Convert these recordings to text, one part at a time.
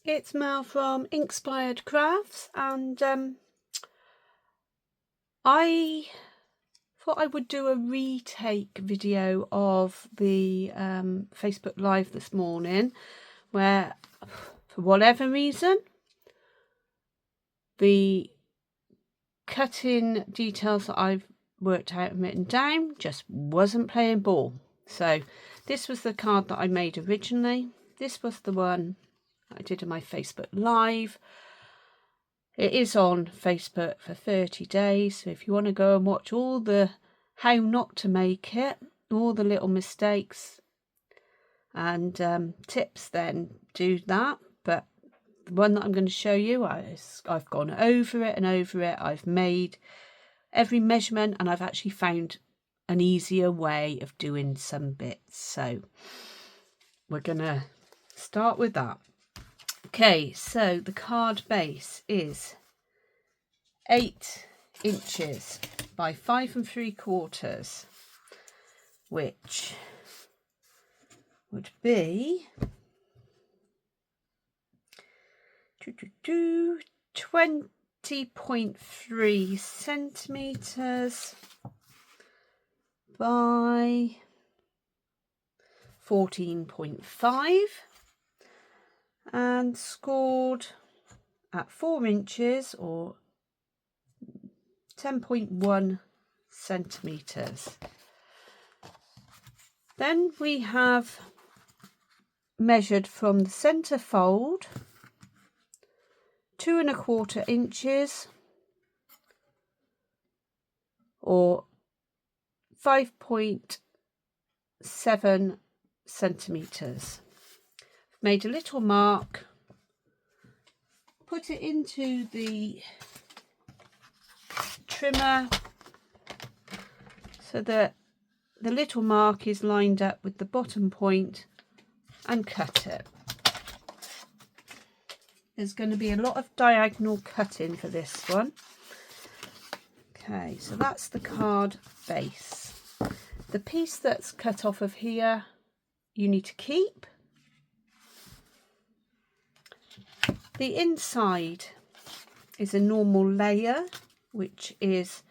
it's Mel from Inspired Crafts, and I thought I would do a retake video of the Facebook Live this morning, where for whatever reason the cutting details that I've worked out and written down just wasn't playing ball. So this was the card that I made originally. This was the one I did in my Facebook Live. It is on Facebook for 30 days. So if you want to go and watch all the how not to make it, all the little mistakes and tips, then do that. But the one that I'm going to show you, I've gone over it and over it. I've made every measurement and I've actually found an easier way of doing some bits. So we're going to start with that. Okay, so the card base is 8 inches by 5 3/4, which would be 20.3 centimeters by 14.5. and scored at 4 inches or 10.1 centimeters. Then we have measured from the center fold 2 1/4 inches or 5.7 centimeters. Made a little mark, put it into the trimmer so that the little mark is lined up with the bottom point, and cut it. There's going to be a lot of diagonal cutting for this one. Okay, so that's the card base. The piece that's cut off of here you need to keep. The inside is a normal layer, which is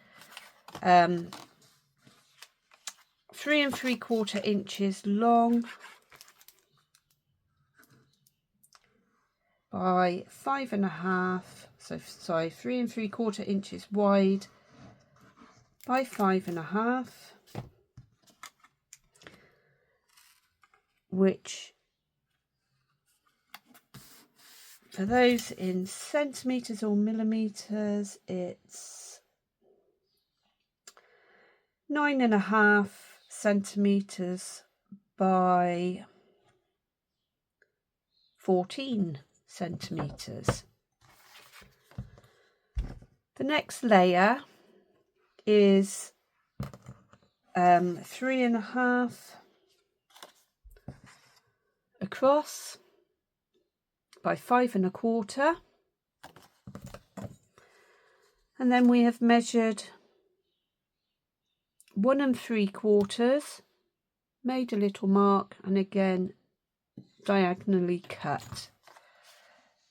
3 3/4 inches long by 5.5. So sorry, 3 3/4 inches wide by 5.5, which, for those in centimeters or millimeters, it's 9.5 centimeters by 14 centimeters. The next layer is 3.5 across by 5 1/4, and then we have measured 1 3/4, made a little mark, and again diagonally cut.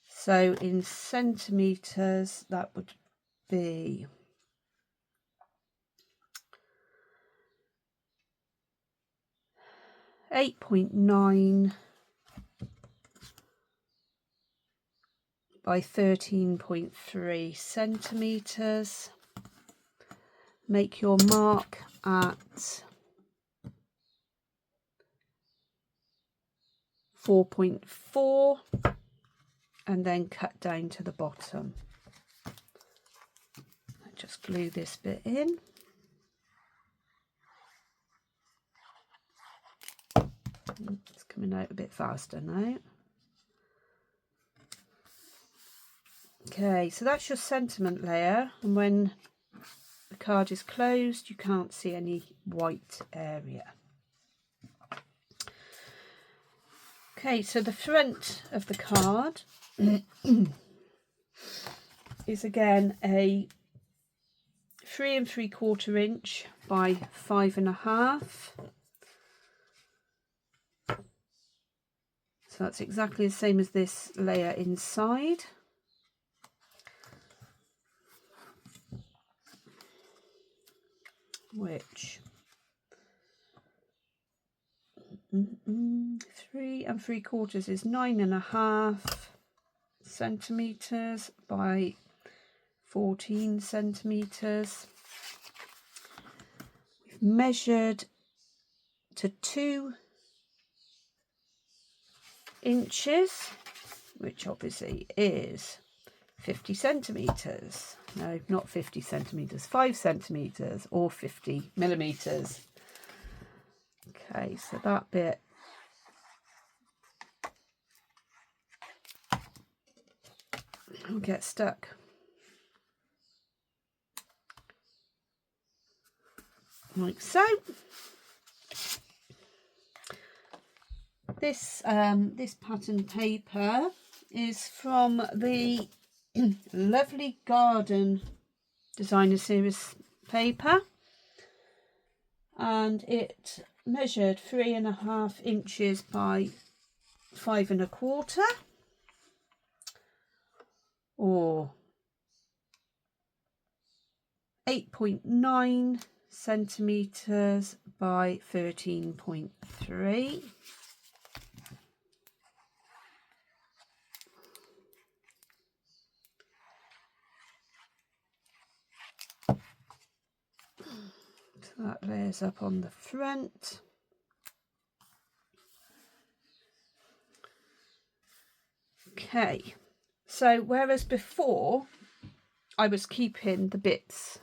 So in centimeters that would be 8.9 by 13.3 centimeters. Make your mark at 4.4 and then cut down to the bottom. I just glue this bit in. It's coming out a bit faster now. Okay, so that's your sentiment layer, and when the card is closed you can't see any white area. Okay, so the front of the card is again a 3 3/4 inch by 5.5. So that's exactly the same as this layer inside. Which 3 3/4 is 9.5 centimeters by 14 centimeters. We've measured to 2 inches, which obviously is 50 centimeters. No, not 50 centimeters, 5 centimeters or 50 millimeters. Okay, so that bit will get stuck. Like so. This pattern paper is from the Lovely Garden Designer Series paper, and it measured 3.5 inches by 5 1/4, or 8.9 centimeters by 13.3. So that layers up on the front. Okay, so whereas before I was keeping the bits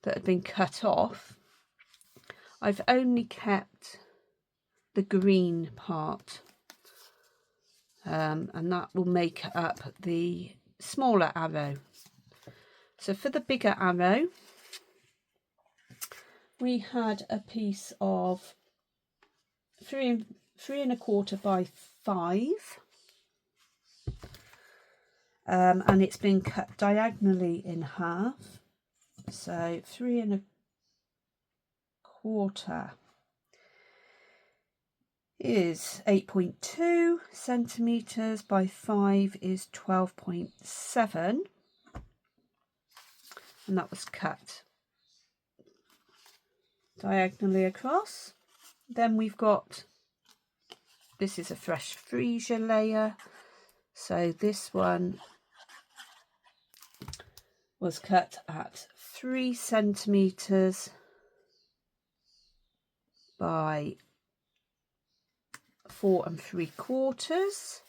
that had been cut off, I've only kept the green part, and that will make up the smaller arrow. So for the bigger arrow, we had a piece of 3 1/4 by 5, and it's been cut diagonally in half. So 3 1/4 is 8.2 centimeters by 5 is 12.7, and that was cut diagonally across. Then we've got, this is a fresh freesia layer, so this one was cut at 3 centimeters by 4 3/4,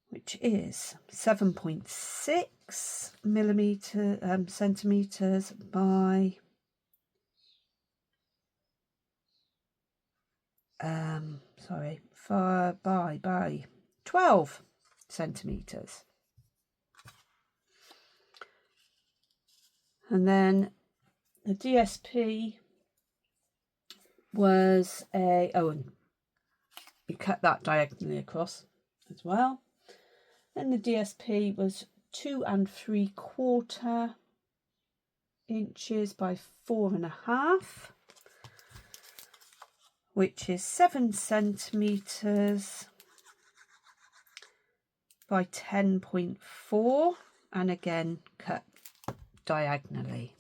which is 7.6 centimeters by 12 centimeters. And then the DSP was and we cut that diagonally across as well. Then the DSP was 2 3/4 inches by 4.5, which is 7 centimeters by 10.4, and again cut diagonally.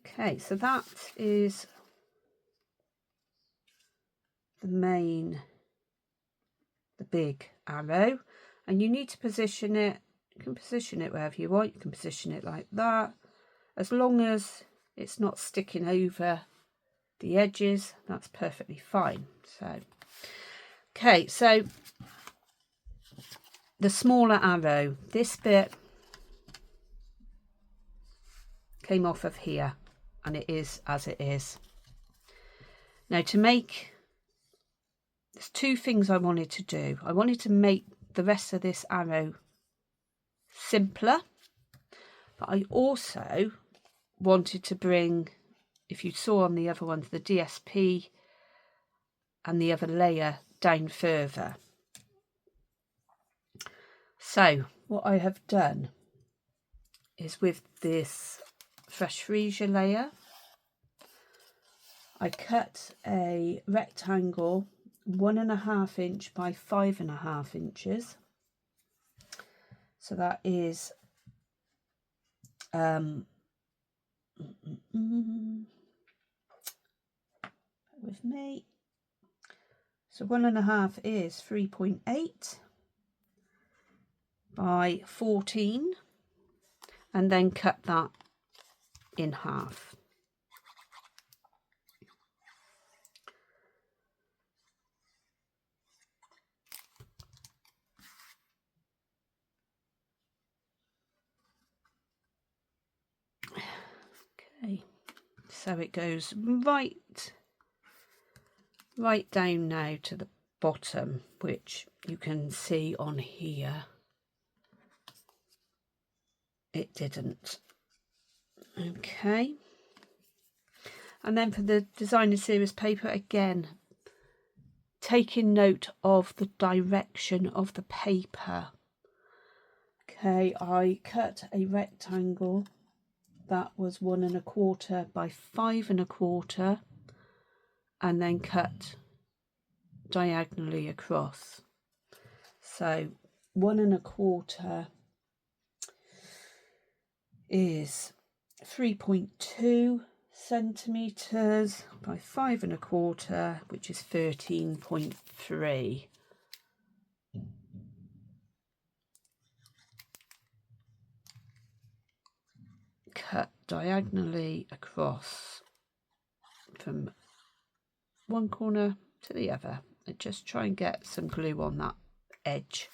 Okay, so that is the big arrow, and you need to position it. You can position it wherever you want. You can position it like that, as long as it's not sticking over the edges, that's perfectly fine. So okay, so the smaller arrow, this bit came off of here, and it is as it is. Now to make, there's 2 things I wanted to do. I wanted to make the rest of this arrow simpler, but I also wanted to bring, if you saw on the other ones, the DSP and the other layer down further. So what I have done is with this fresh freesia layer, I cut a rectangle 1.5 inch by 5.5 inches. So that is with me. So 1.5 is 3.8 by 14, and then cut that in half. Okay, so it goes right down now to the bottom, which you can see on here. It didn't. Okay, and then for the designer series paper, again, taking note of the direction of the paper. Okay, I cut a rectangle that was 1.25 by 5.25, and then cut diagonally across. So 1.25 is 3.2 centimeters by 5.25, which is 13.3. Cut diagonally across from one corner to the other, and just try and get some glue on that edge.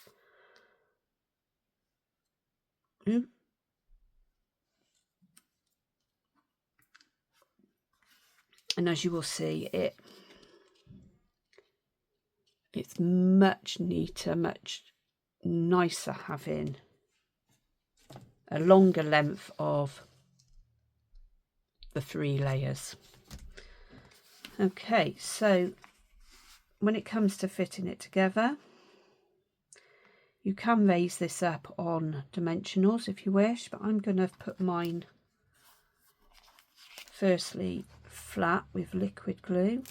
And as you will see, it's much neater, much nicer having a longer length of the 3 layers. Okay, so when it comes to fitting it together, you can raise this up on dimensionals if you wish, but I'm going to put mine firstly flat with liquid glue.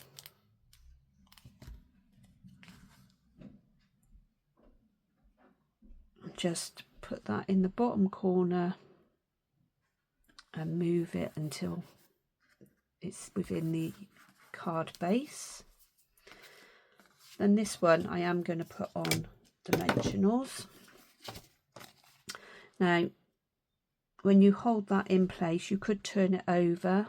Just put that in the bottom corner and move it until it's within the card base. Then this one I am going to put on dimensionals. Now when you hold that in place, you could turn it over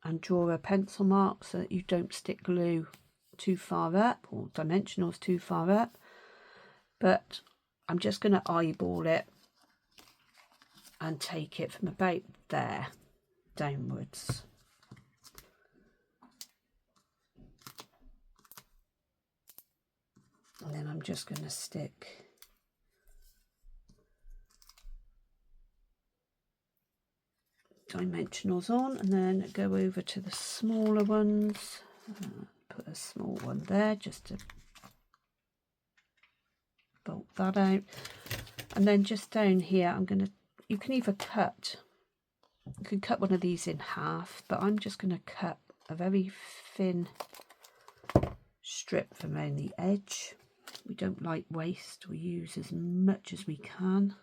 and draw a pencil mark so that you don't stick glue too far up or dimensionals too far up, but I'm just going to eyeball it and take it from about there downwards. And then I'm just going to stick dimensionals on, and then go over to the smaller ones. Put a small one there just to bolt that out. And then just down here, you can either you can cut one of these in half, but I'm just going to cut a very thin strip from around the edge. We don't like waste, we use as much as we can.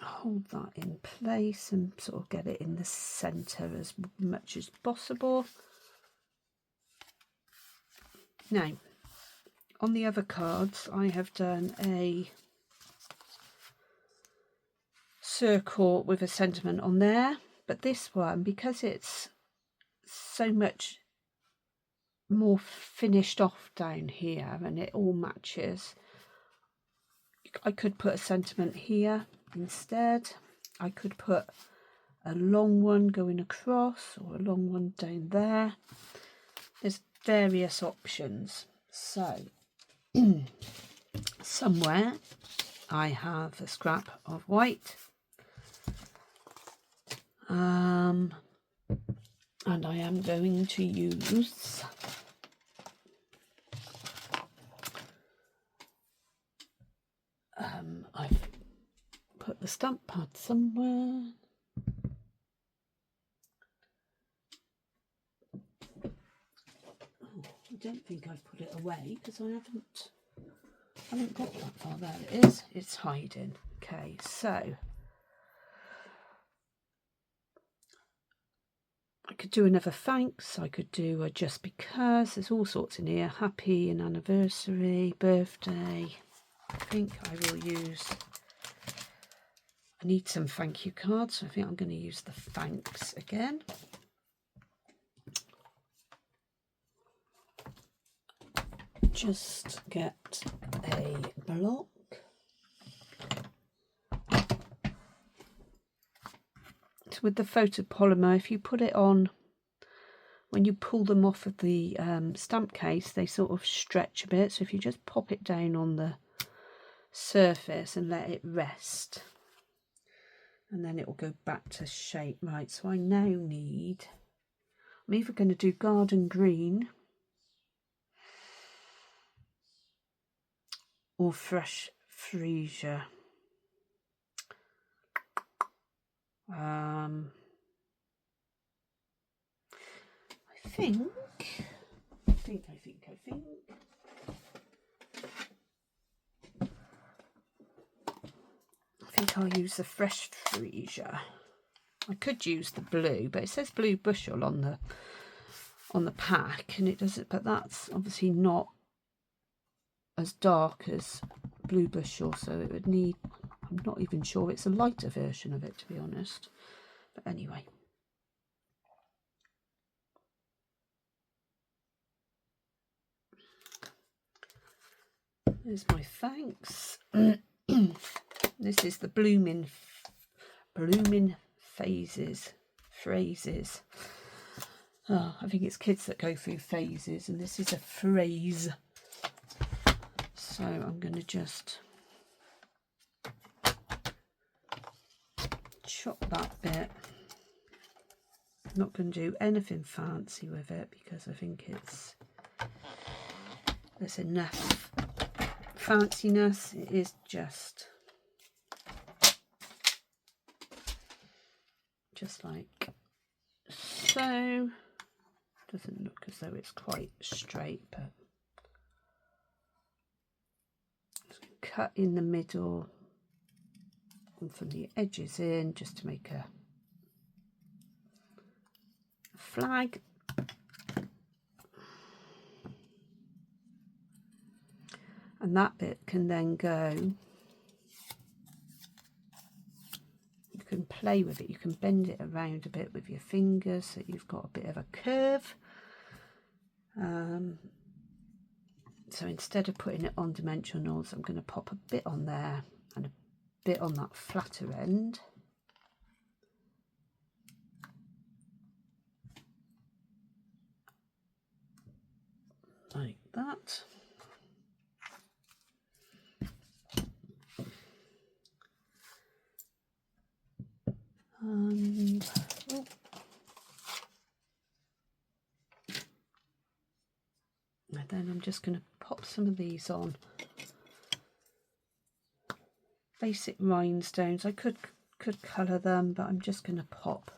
Hold that in place and sort of get it in the centre as much as possible. Now, on the other cards, I have done a circle with a sentiment on there, but this one, because it's so much more finished off down here and it all matches, I could put a sentiment here instead. I could put a long one going across or a long one down there. There's various options. So somewhere I have a scrap of white, and I am going to use I've put the stamp pad somewhere. I don't think I've put it away because I haven't got that far. There it is. It's hiding. Okay, so I could do another thanks. I could do a just because. There's all sorts in here. Happy, an anniversary, birthday. I think I will use. I need some thank you cards. So I think I'm going to use the thanks again. Just get a block. So with the photopolymer, if you put it on, when you pull them off of the stamp case, they sort of stretch a bit. So if you just pop it down on the surface and let it rest, and then it will go back to shape. Right, so I now need, I'm either going to do garden green or fresh freesia. I think I'll use the fresh freesia. I could use the blue, but it says blue bushel on the pack, and it doesn't. But that's obviously not as dark as blue bushel, so it would need. I'm not even sure it's a lighter version of it, to be honest. But anyway. There's my thanks. This is the blooming phrases. Oh, I think it's kids that go through phases, and this is a phrase. So I'm going to just chop that bit. I'm not going to do anything fancy with it because I think there's enough fanciness. It is just like so. Doesn't look as though it's quite straight, but cut in the middle and from the edges in just to make a flag. And that bit can then go, you can play with it, you can bend it around a bit with your fingers so you've got a bit of a curve. So instead of putting it on dimensionals, I'm going to pop a bit on there and a bit on that flatter end. Like that. And then I'm just going to pop some of these on. Basic rhinestones. I could colour them, but I'm just going to pop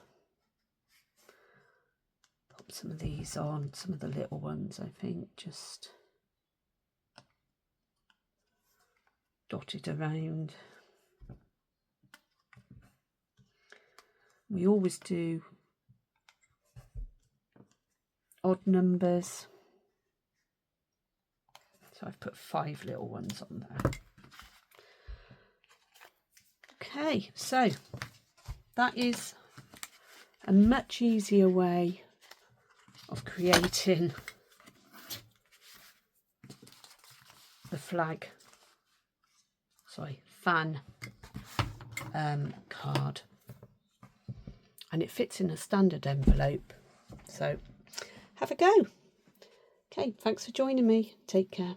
some of these on, some of the little ones, I think, just dotted around. We always do odd numbers, so I've put 5 little ones on there. Okay, so that is a much easier way of creating the fan card, and it fits in a standard envelope, so have a go. Okay, thanks for joining me. Take care.